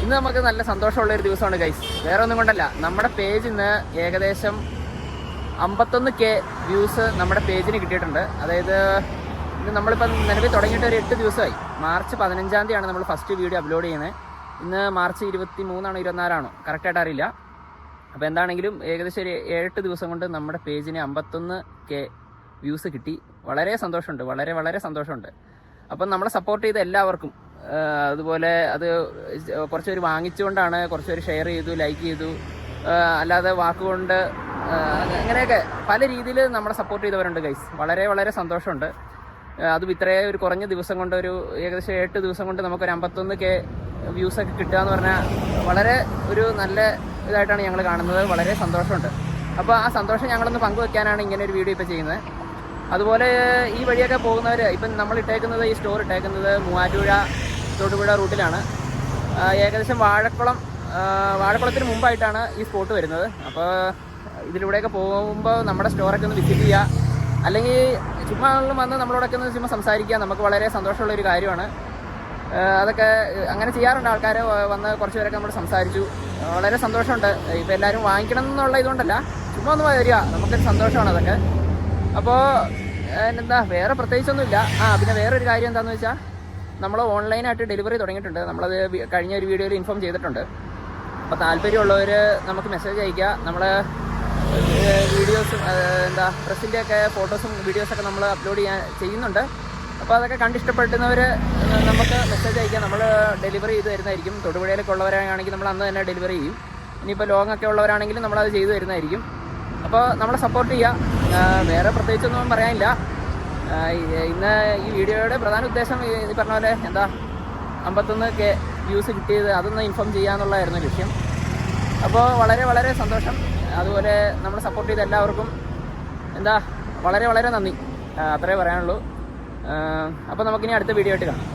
ഇന്ന് നമുക്ക് നല്ല സന്തോഷമുള്ളൊരു ദിവസമാണ് ഗൈസ്. വേറെ ഒന്നും കൊണ്ടല്ല, നമ്മുടെ പേജ് ഇന്ന് ഏകദേശം 51K വ്യൂസ് നമ്മുടെ പേജിന് കിട്ടിയിട്ടുണ്ട്. അതായത് ഇന്ന് നമ്മളിപ്പം നിലവിൽ തുടങ്ങിയിട്ട് ഒരു 8 ദിവസമായി. മാർച്ച് 15-ാം തീയതിയാണ് നമ്മൾ ഫസ്റ്റ് വീഡിയോ അപ്ലോഡ് ചെയ്യുന്നത്. ഇന്ന് മാർച്ച് 23-ആണോ 24-ആണോ കറക്റ്റായിട്ട് അറിയില്ല. അപ്പോൾ എന്താണെങ്കിലും ഏകദേശം ഒരു 7-8 ദിവസം കൊണ്ട് നമ്മുടെ പേജിന് 51K വ്യൂസ് കിട്ടി. വളരെ സന്തോഷമുണ്ട്, വളരെ വളരെ സന്തോഷമുണ്ട്. അപ്പം നമ്മളെ സപ്പോർട്ട് ചെയ്ത എല്ലാവർക്കും, അതുപോലെ അത് കുറച്ച് പേര് വാങ്ങിച്ചുകൊണ്ടാണ്, കുറച്ച് പേര് ഷെയർ ചെയ്തു, ലൈക്ക് ചെയ്തു, അല്ലാതെ വാക്കുകൊണ്ട്, അങ്ങനെയൊക്കെ പല രീതിയിൽ നമ്മളെ സപ്പോർട്ട് ചെയ്തവരുണ്ട് ഗൈസ്. വളരെ വളരെ സന്തോഷമുണ്ട്. അതും ഇത്രയും ഒരു കുറഞ്ഞ ദിവസം കൊണ്ട്, ഒരു ഏകദേശം 8 ദിവസം കൊണ്ട് നമുക്കൊരു 51K വ്യൂസൊക്കെ കിട്ടുക എന്ന് പറഞ്ഞാൽ വളരെ ഒരു നല്ല ഇതായിട്ടാണ് ഞങ്ങൾ കാണുന്നത്. വളരെ സന്തോഷമുണ്ട്. അപ്പോൾ ആ സന്തോഷം ഞങ്ങളൊന്ന് പങ്കുവെക്കാനാണ് ഇങ്ങനെ ഒരു വീഡിയോ ഇപ്പോൾ ചെയ്യുന്നത്. അതുപോലെ ഈ വഴിയൊക്കെ പോകുന്നവർ, ഇപ്പം നമ്മൾ ഇട്ടേക്കുന്നത്, ഈ സ്റ്റോർ ഇട്ടേക്കുന്നത് മൂവാറ്റുപുഴ തൊടുപുഴ റൂട്ടിലാണ്. ഏകദേശം വാഴക്കുളത്തിന് മുമ്പായിട്ടാണ് ഈ സ്പോട്ട് വരുന്നത്. അപ്പോൾ ഇതിലൂടെയൊക്കെ പോകുമ്പോൾ നമ്മുടെ സ്റ്റോറൊക്കെ ഒന്ന് വിസിറ്റ് ചെയ്യുക, അല്ലെങ്കിൽ ചുമ്മാ വന്ന് നമ്മളോടൊക്കെ ഒന്ന് ചുമ്മാ സംസാരിക്കുക. നമുക്ക് വളരെ സന്തോഷമുള്ളൊരു കാര്യമാണ് അതൊക്കെ. അങ്ങനെ ചെയ്യാറുണ്ട് ആൾക്കാർ. വന്ന് കുറച്ച് പേരൊക്കെ നമ്മൾ സംസാരിച്ചു. വളരെ സന്തോഷമുണ്ട്. ഇപ്പോൾ എല്ലാവരും വാങ്ങിക്കണം എന്നുള്ള ഇതുകൊണ്ടല്ല, ചുമ്മാ ഒന്ന് വരിക, നമുക്കൊരു സന്തോഷമാണ് അതൊക്കെ. അപ്പോൾ എന്താ, വേറെ പ്രത്യേകിച്ചൊന്നുമില്ല. പിന്നെ വേറൊരു കാര്യം എന്താണെന്ന് വെച്ചാൽ, നമ്മൾ ഓൺലൈനായിട്ട് ഡെലിവറി തുടങ്ങിയിട്ടുണ്ട്. നമ്മളത് കഴിഞ്ഞ ഒരു വീഡിയോയിൽ ഇൻഫോം ചെയ്തിട്ടുണ്ട്. അപ്പോൾ താല്പര്യമുള്ളവർ നമുക്ക് മെസ്സേജ് അയയ്ക്കുക. നമ്മൾ വീഡിയോസും ഡ്രസ്സിൻ്റെയൊക്കെ ഫോട്ടോസും വീഡിയോസൊക്കെ നമ്മൾ അപ്ലോഡ് ചെയ്യുന്നുണ്ട്. അപ്പോൾ അതൊക്കെ കണ്ടിഷ്ടപ്പെടുന്നവർ നമുക്ക് മെസ്സേജ് അയക്കുക. നമ്മൾ ഡെലിവറി ചെയ്ത് തരുന്നതായിരിക്കും. തൊടുപുഴയിലൊക്കെ ഉള്ളവരാണെങ്കിൽ നമ്മൾ അന്ന് തന്നെ ഡെലിവറി ചെയ്യും. ഇനിയിപ്പോൾ ലോങ് ഒക്കെ ഉള്ളവരാണെങ്കിലും നമ്മളത് ചെയ്തു തരുന്നതായിരിക്കും. അപ്പോൾ നമ്മളെ സപ്പോർട്ട് ചെയ്യുക. വേറെ പ്രത്യേകിച്ചൊന്നും പറയാനില്ല. ഇന്ന് ഈ വീഡിയോയുടെ പ്രധാന ഉദ്ദേശം ഈ പറഞ്ഞ പോലെ 51K വ്യൂസ് കിട്ടിയത് അതൊന്ന് ഇൻഫോം ചെയ്യാന്നുള്ളതായിരുന്നു ലക്ഷ്യം. അപ്പോൾ വളരെ വളരെ സന്തോഷം. അതുപോലെ നമ്മളെ സപ്പോർട്ട് ചെയ്ത എല്ലാവർക്കും വളരെ വളരെ നന്ദി. അത്രേ പറയാനുള്ളൂ. അപ്പോൾ നമുക്കിനി അടുത്ത വീഡിയോ ആയിട്ട് കാണാം.